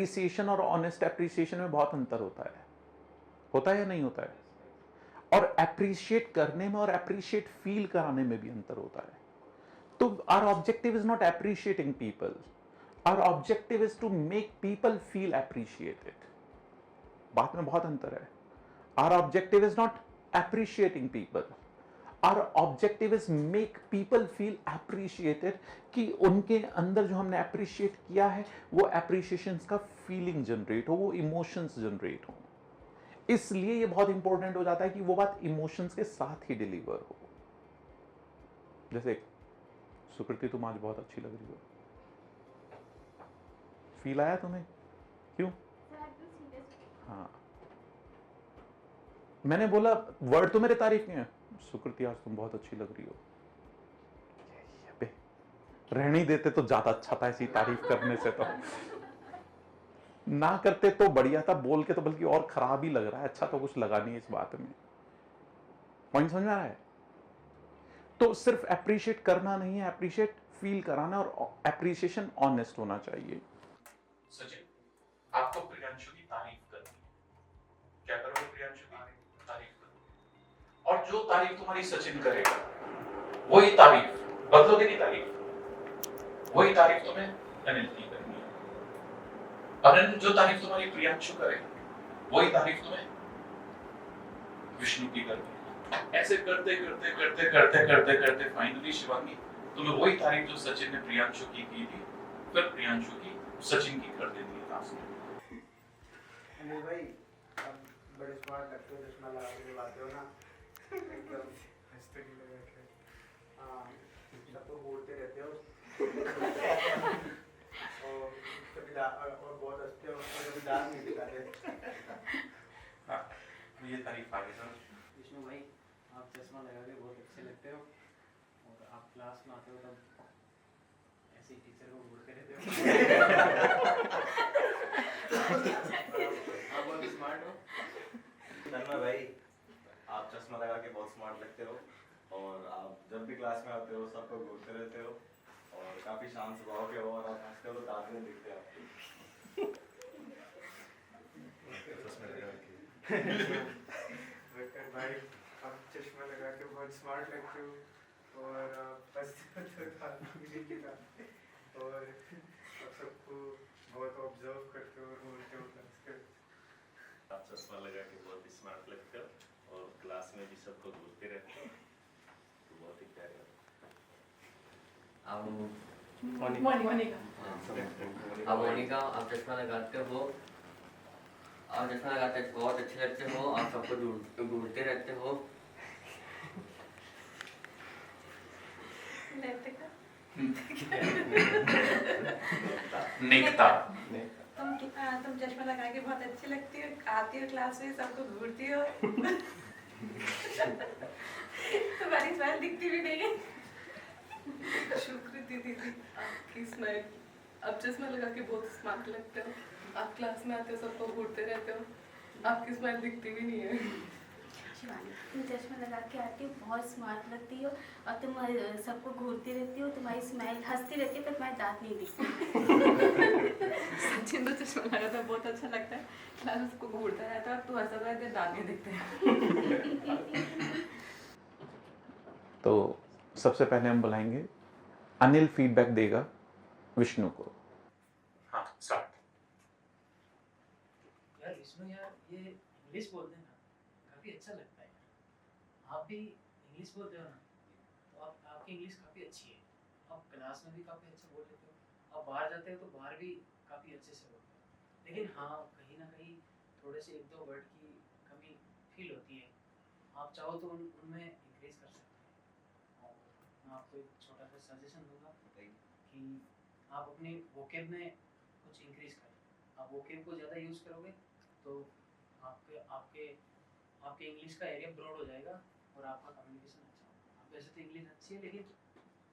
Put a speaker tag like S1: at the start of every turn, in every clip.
S1: Appreciation और honest appreciation में बहुत अंतर होता है या नहीं होता है? और एप्रिशिएट करने में और एप्रिशिएट फील कराने में भी अंतर होता है। तो our objective is not appreciating people, our objective is to make people feel appreciated. बात में बहुत अंतर है। Our objective is not appreciating people, our objective is make people feel appreciated, कि उनके अंदर जो हमने एप्रिशिएट किया है वो एप्रिशिएशन का फीलिंग जनरेट हो, वो इमोशंस जनरेट हो। इसलिए ये बहुत इंपॉर्टेंट हो जाता है कि वो बात इमोशंस के साथ ही डिलीवर हो। जैसे सुकृति तुम आज बहुत अच्छी लग रही हो, फील आया तुम्हें? क्यों? हाँ, मैंने बोला वर्ड तो मेरे तारीफ के हैं, सुकृति आज तुम बहुत अच्छी लग रही हो, रहने ही देते तो ज्यादा अच्छा था ऐसी तारीफ करने से, तो ना करते तो बढ़िया था, बोल के तो बल्कि और खराब ही लग रहा है, अच्छा तो कुछ लगा नहीं इस बात में। पॉइंट समझ में आ रहा है? तो सिर्फ एप्रिशिएट करना नहीं है, एप्रिशिएट फील कराना, और एप्रिसिएशन ऑनेस्ट होना चाहिए।
S2: सचिन, आपको प्रियांशु की तारीफ करनी है, क्या करोगे? प्रियांशु की तारीफ करो, और जो तारीफ तुम्हारी सचिन करेगा वही तारीफ, बदलोगे नहीं तारीफ, वही तारीफ तुम्हें अनिल की करनी है। अनिल जो तारीफ तुम्हारी प्रियांशु करेगा वही तारीफ तुम्हें विष्णु की करनी है। ऐसे करते करते करते करते करते करते फाइनली शिवांगी तुम्हें वही तारीफ जो सचिन ने प्रियांशु की थी, फिर प्रियांशु की सचिन की कर देती है लास्ट में।
S3: अनिल भाई, आप बड़े स्मार्ट लगते हो, चश्मा लगा के बात हो ना, एकदम हंसते की लगा के, हाँ, सबको बोलते रहते हो और कभी और बहुत हंसते हो और कभी दांत नहीं दिखाते।
S2: हाँ, ये तारीफ आगे सर।
S4: विष्णु भाई, आप चश्मा लगा के बहुत अच्छे लगते हो, और आप क्लास में आते हो तब ऐसे ही टीचर को घूरते रहते हो। आप बहुत स्मार्ट हो।
S5: तन्मय भाई, आप चश्मा लगा के बहुत स्मार्ट लगते हो, और आप जब भी क्लास में आते हो सबको घूरते रहते हो, और काफी शांत स्वभाव के हो, और आप हंसते हो तो दांत नहीं दिखते आपके।
S3: विक्टर भाई, आप चश्मा लगा के बहुत स्मार्ट लगते हो, और आप हंसते हो तो दांत नहीं दिखाते, और आप सबको बहुत ऑब्जर्व करते हो और बोलते हो क्लास के।
S5: आप चश्मा लगा के बहुत स्मार्ट लगते हो, और क्लास में भी सबको घूरते रहते हो, तो बहुत ही प्यारे हो।
S6: मोनिका, आप चश्मा लगाते हो, आप चश्मा लगाते बहुत अच्छे लगते हो, आप सबको ढूंढते रहते हो।
S2: नेकता,
S7: तुम चश्मा लगा के बहुत अच्छी लगती हो, आती हो क्लास में सबको घूरती हो, तुम्हारी स्माइल दिखती भी नहीं है।
S8: शुक्रिया दीदी, आपकी स्माइल, आप चश्मा लगा के बहुत स्मार्ट लगते हो, आप क्लास में आते हो सबको घूरते रहते हो, आपकी स्माइल दिखती भी नहीं है।
S9: शिवानी, तुम चश्मा लगा के आती हो, बहुत स्मार्ट लगती हो, और तुम सबको घूरती रहती हो, तुम्हारी स्माइल हंसती रहती है पर तुम्हारे दांत नहीं दिखते।
S8: सचिन तो चश्मा लगाता है बहुत अच्छा लगता है, क्लास में सबको घूरता रहता है, तू हंसता रहता है, दांत नहीं दिखते।
S1: तो सबसे पहले हम बुलाएंगे अनिल, फीडबैक देगा विष्णु को।
S2: हाँ स्टार्ट।
S4: यार विष्णु यार, ये इंग्लिश बोलते हैं ना, काफी अच्छा लगता है यार। आप भी इंग्लिश बोलते हो ना, तो आपकी इंग्लिश काफी अच्छी है, आप क्लास में भी काफी अच्छा बोल लेते हो, आप बाहर जाते हो तो बाहर भी काफी अच्छे से बोलते हो। लेकिन हाँ, कहीं ना कहीं थोड़े से एक दो वर्ड की कमी फील होती है, आप चाहो तो उनमें इंक्रीज कर सकते हैं। और मैं आपको एक छोटा सा सजेशन दूंगा कि आप अपने वोकेब में कुछ इंक्रीज करें। आप वोकेब को ज़्यादा यूज़ करोगे तो आपके आपके आपके इंग्लिश का एरिया ब्रॉड हो जाएगा, और आपका कम्युनिकेशन अच्छा होगा। आप वैसे तो इंग्लिश अच्छी है, लेकिन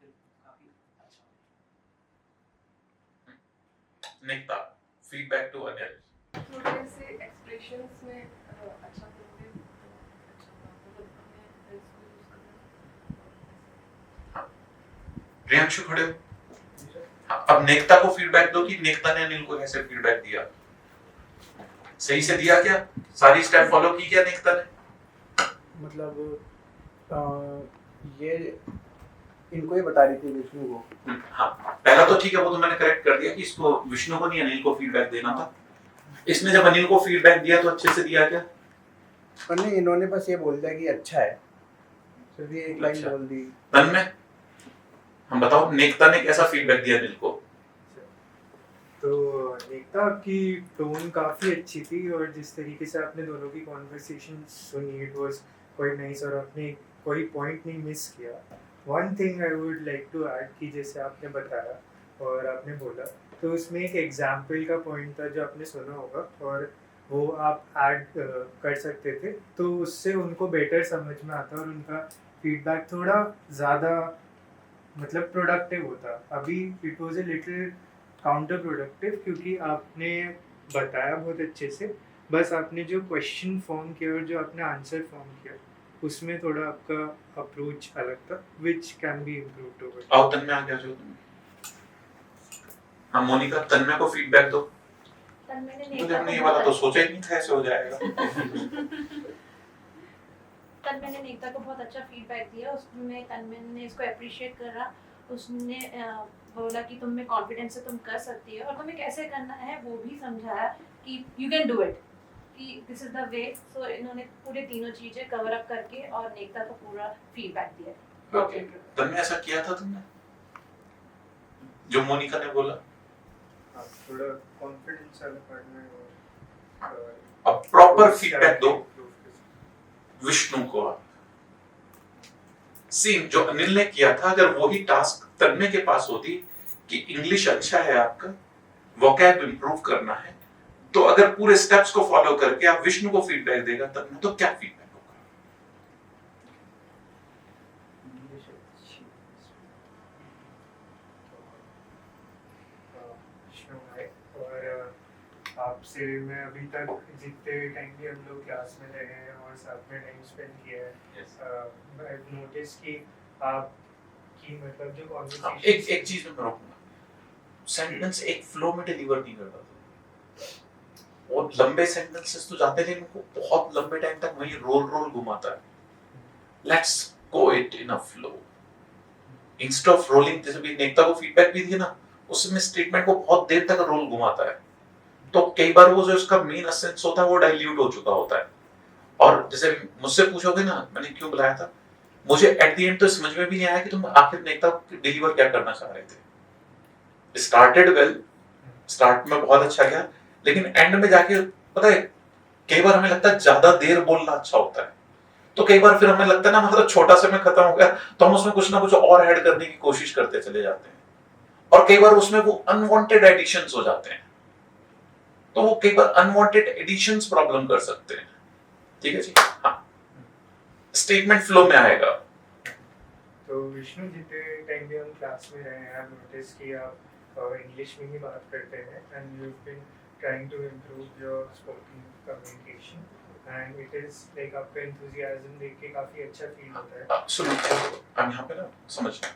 S4: फिर काफ़ी अच्छा होगा।
S2: नेकता, फीडबैक टू अनिल।
S8: थोड़े से एक्सप्रेशंस में अच्छा बोलोगे तो अच्छा होगा, मतलब हमें इसको यूज करना।
S2: प्रियांशु खड़े हो। हाँ, अब नेकता को फीडबैक दो कि नेकता ने अनिल को कैसे फीडबैक दिया। सही से दिया क्या? सारी स्टेप फॉलो की क्या नेक्ता ने?
S3: मतलब ये इनको ही बता रही थी विष्णु को।
S2: हाँ, पहला तो ठीक है, वो तो मैंने करेक्ट कर दिया कि इसको विष्णु को नहीं अनिल को फीडबैक देना था। इसने जब अनिल को फीडबैक दिया तो अच्छे से दिया क्या?
S3: पर नहीं, इन्होंने बस ये बोल दिया कि अच्छा है, सिर्फ ये एक लाइन
S2: अच्छा।
S3: बोल दी।
S2: तन्मय, हम बताओ नेक्ता ने कैसा फीडबैक दिया अनिल को?
S3: तो एकता आपकी टोन काफ़ी अच्छी थी और जिस तरीके से आपने दोनों की कॉन्वर्सेशन सुनी, इट वाज क्वाइट नाइस और आपने कोई पॉइंट नहीं मिस किया। One thing I would like to add कि जैसे आपने बताया और आपने बोला, तो उसमें एक एग्जाम्पल का पॉइंट था जो आपने सुना होगा और वो आप ऐड कर सकते थे, तो उससे उनको बेटर समझ में आता और उनका फीडबैक थोड़ा ज़्यादा मतलब प्रोडक्टिव होता। अभी it was a little counter productive क्योंकि आपने बताया बहुत अच्छे से, बस आपने जो क्वेश्चन फॉर्म किया और जो आपने आंसर फॉर्म किया उसमें थोड़ा आपका अप्रोच अलग था, which can be improved over.
S2: आओ तन्मय आ गया जो तुम। हाँ मोनिका, तन्मय को फीडबैक दो। मुझे हमने ये वाला तो सोचा ही नहीं था ऐसे हो जाएगा।
S7: तन्मय ने नेक्ता को बहुत अच्छा फीडबैक दिया, उसमें तन्मय ने इसको अप्रिशिएट करा। उसने बोला कि तुम में कॉन्फिडेंस है, तुम कर सकती हो और तुम्हें कैसे करना है वो भी समझाया कि यू कैन डू इट, कि दिस इज द वे। सो इन्होंने पूरे तीनों चीजें कवर अप करके और नेक्ता को पूरा फीडबैक दिया।
S2: ओके, तन्मय ऐसा किया था तुमने जो मोनिका ने बोला?
S3: आप थोड़ा कॉन्फिडेंस वाला पार्ट में और
S2: अब प्रॉपर फीडबैक दो विष्णु को। आप सेम जो अनिल ने किया था, अगर वही टास्क तन्मय के पास होती कि इंग्लिश अच्छा है आपका, वोकैब इंप्रूव करना है, तो अगर पूरे स्टेप्स को फॉलो करके आप विष्णु को फीडबैक देगा तन्मय, तो क्या फीडबैक होगा?
S3: और आपसे मैं अभी तक जितने टाइम भी हम लोग क्लास में रहे हैं और साथ में टाइम स्पेंड किया है, आई नोटिस कि आप की मतलब जो
S2: हाँ,
S3: कॉन्वर्सेशन
S2: एक चीज में मैं रोकूंगा, सेंटेंस एक फ्लो में डिलीवर नहीं करता था। और लंबे सेंटेंसेस तो जाते थे, उनको बहुत लंबे टाइम तक वही रोल घुमाता है। Let's go it in a flow instead of rolling. जैसे भी नेक्ता को फीडबैक भी दिया ना, उसमें स्टेटमेंट को बहुत देर तक रोल घुमाता है, तो कई बार वो जो उसका मेन एसेंस होता है वो डाइल्यूट हो चुका होता है। और जैसे मुझसे पूछोगे ना मैंने क्यों बुलाया था, मुझे एट द एंड तो समझ में भी नहीं आया कि तुम आखिर नेक्ता डिलीवर क्या करना चाह रहे थे। स्टार्टेड वेल, स्टार्ट में बहुत अच्छा गया, लेकिन एंड में जाके पता है कई बार हमें लगता है ज्यादा देर बोलना अच्छा होता है, तो कई बार फिर हमें लगता है ना मतलब छोटा समय खत्म हो गया तो हम उसमें कुछ ना कुछ और ऐड करने की कोशिश करते चले जाते हैं, और कई बार उसमें वो अनवांटेड एडिशंस हो जाते हैं, तो वो कई बार अनवांटेड एडिशंस प्रॉब्लम कर सकते हैं। ठीक है जी, हाँ स्टेटमेंट फ्लो में आएगा।
S3: तो विष्णु जितने टाइम भी हम क्लास में रहे हैं, नोटिस कि आप इंग्लिश में ही बात करते हैं and you been trying to improve your spoken communication and it is like आपका एंथुसियाज्म देख के काफी अच्छा फील होता है।
S2: सुनो हम यहाँ पे ना समझना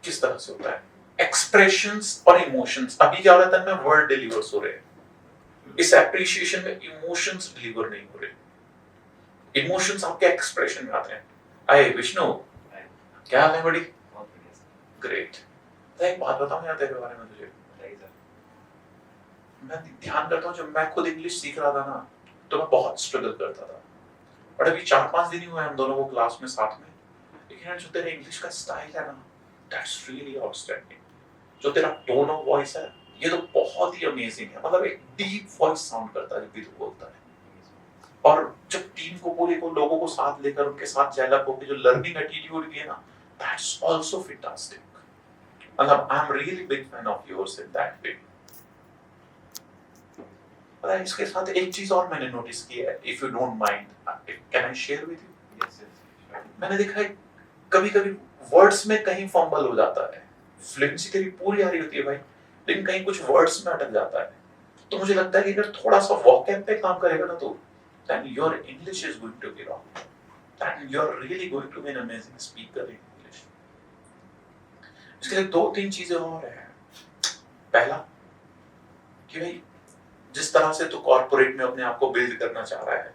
S2: किस तरह से होता है एक्सप्रेशंस और इमोशंस। अभी क्या हो रहा था, मैं वर्ड डिलीवर्स हो रहे हैं, इस एप्रिशिएशन में इमोशंस डिलीवर नहीं हो रहे। इमोशंस आपके एक्सप्रेशन में आते हैं। आए विष्णु, क्या हाल है बड़ी? ग्रेट। तो एक बात बताऊं यार तेरे बारे में तुझे, मैं ध्यान करता हूँ जब मैं खुद इंग्लिश सीख रहा था ना तो मैं बहुत स्ट्रगल करता था, और अभी 4-5 दिन ही हुए हम दोनों को क्लास में साथ में, लेकिन यार जो तेरे इंग्लिश का स्टाइल है ना, दैट्स रियली आउटस्टैंडिंग। जो तेरा टोन ऑफ वॉइस है ये तो बहुत ही अमेजिंग है, मतलब एक डीप वॉइस साउंड करता है जब भी तू बोलता है। और जब टीम को पूरे को लोगों को साथ लेकर उनके साथ जेलअप होकर जो लर्निंग एटीट्यूड भी है ना, दैट्स आल्सो फैंटास्टिक। मतलब I am really big fan of yours in that way. पता है इसके साथ एक चीज और मैंने नोटिस की है, if you don't mind can I share with you? मैंने देखा है कभी-कभी वर्ड्स में कहीं फंबल हो जाता है, फ्लुएंसी तेरी पूरी आ रही होती है भाई, लेकिन कहीं कुछ वर्ड्स में अटक जाता है। तो मुझे लगता है कि अगर थोड़ा सा वोकैब पे काम करेगा ना तो then your English is going to be wrong, then you're really going to be an amazing speaker in English. इसके लिए 2-3 चीजें और हैं। पहला कि भाई जिस तरह से तू कॉर्पोरेट में अपने आप को बिल्ड करना चाह रहा है,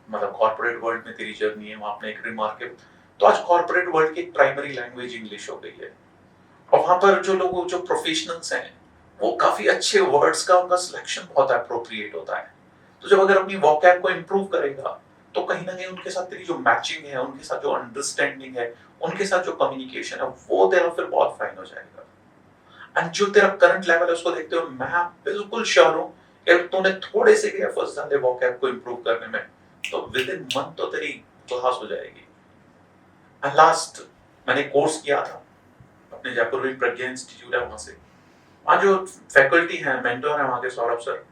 S2: मतलब कॉर्पोरेट वर्ल्ड में तेरी जर्नी है, वहां अपने एक रिमार्केबल, तो आज कॉर्पोरेट वर्ल्ड की प्राइमरी लैंग्वेज इंग्लिश हो गई है, और वहां पर जो लोग जो प्रोफेशनल्स हैं वो काफी अच्छे वर्ड्स का उनका सिलेक्शन बहुत अप्रोप्रिएट होता है। तो जब अगर अपनी वोकैब को इंप्रूव करेगा तो कहीं ना कहीं उनके साथ तेरी जो मैचिंग है, उनके साथ जो अंडरस्टैंडिंग है, उनके साथ जो कम्युनिकेशन है, वो तेरा फिर बहुत फाइन हो जाएगा। एंड जो तेरा करंट लेवल है उसको देखते हुए मैं बिल्कुल श्योर हूं कि अगर तूने थोड़े से भी एफर्ट्स डाले वोकैब को इंप्रूव करने में तो विद इन मंथ तो तेरी क्लास हो जाएगी। एंड लास्ट मैंने कोर्स किया था अपने जयपुर में प्रज्ञा इंस्टीट्यूट है, वहां से वहां जो फैकल्टी है, मेंटर है वहां के सौरभ सर,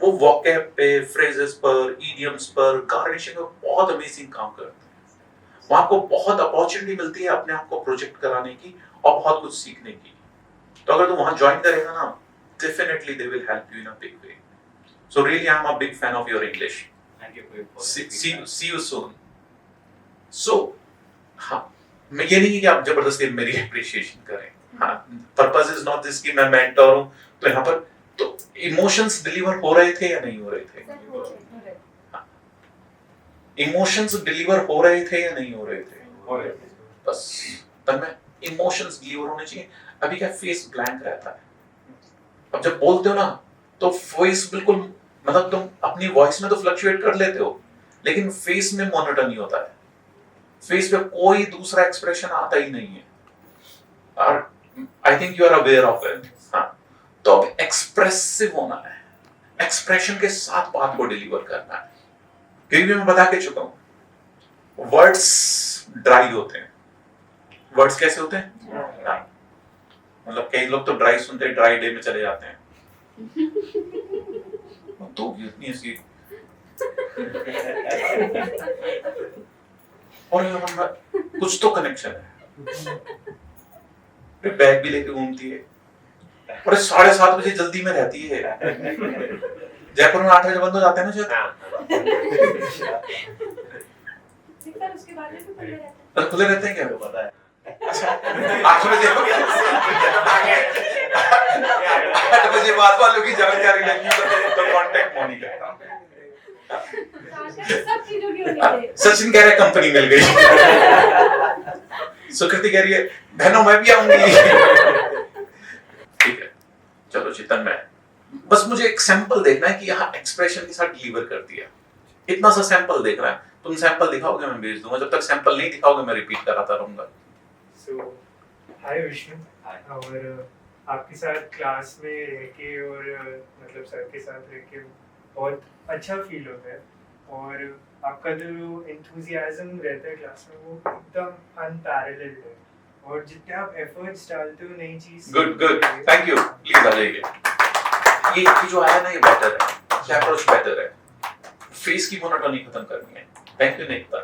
S2: वो वोकैब पे, फ्रेजेस पर, इडियम्स पर, गार्निशिंग पर बहुत अमेजिंग काम करते हैं। वहां आपको बहुत अपॉर्चुनिटी मिलती है अपने आप को प्रोजेक्ट कराने की और बहुत कुछ सीखने की। तो अगर तुम वहां ज्वाइन करेगा ना, definitely they will help you in a big way. So really I am a big fan of your English.
S5: Thank you
S2: see you soon. So हाँ, मैं ये नहीं कि आप जबरदस्ती मेरी अप्रिशिएशन करें, हाँ, पर्पस इज नॉट दिस कि मैं मेंटर हूं तो यहाँ पर तो इमोशंस डिलीवर हो रहे थे या नहीं हो रहे थे? इमोशंस डिलीवर हो रहे थे या नहीं हो रहे थे?
S5: हो रहे थे।
S2: बस तब में इमोशंस डिलीवर होने चाहिए। अभी क्या फेस ब्लैंक रहता है, अब जब बोलते हो ना तो वॉइस बिल्कुल, मतलब तुम अपनी वॉइस में तो फ्लक्चुएट कर लेते हो लेकिन फेस में मोनोटनी होता है, फेस पे कोई दूसरा एक्सप्रेशन आता ही नहीं है। और I think you are aware of it. हाँ, तो अब एक्सप्रेसिव होना है, एक्सप्रेशन के साथ बात को डिलीवर करना है। क्योंकि मैं बता के चुका हूं वर्ड्स ड्राई होते हैं। वर्ड्स कैसे होते हैं? ड्राई। मतलब कई लोग तो ड्राई सुनते ड्राई डे में चले जाते हैं। तो इतनी इसकी और कुछ तो कनेक्शन है। बैग भी लेके घूमती है और 7:30 बजे जल्दी में रहती है। जयपुर में 8 बजे बंद हो जाते हैं ना शायद।
S7: उसके बाद में भी खुले रहते हैं।
S2: अरे खुले रहते हैं क्या?
S5: तो पता है।
S2: अच्छा 8 बजे 8 बजे बाद वालों की जानकारी लगी तो कांटेक्ट मोनिका।
S7: सब चीजों की होनी चाहिए।
S2: सचिन कह रहा है कंपनी मिल गई। सुकृति कह रही है बहनों मैं भी आऊंगी। ठीक है, चलो चितन में बस मुझे एक सैंपल देखना है कि यहाँ एक्सप्रेशन के साथ डिलीवर कर दिया। इतना सा सैंपल देखना है। तुम सैंपल दिखाओगे मैं भेज दूंगा, जब तक सैंपल नहीं दिखाओगे मैं रिपीट कराता रहूंगा।
S3: सो हाय विष्णु,
S5: Hi.
S3: और आपके साथ क्लास में रह के और मतलब सर के साथ रह के बहुत अच्छा फील होता है। और आपका जो एंथुजियाज्म रहता है क्लास में वो एकदम अनपैरेलल्ड है। और जितने आप एफर्ट्स डालते हो नई चीज,
S2: good good, thank you. Please आ जाइए। ये जो आया ना ये बेटर है, ये अप्रोच बेटर है। फेस की मोनोटोनी खत्म करनी है। Thank you नेक्ता।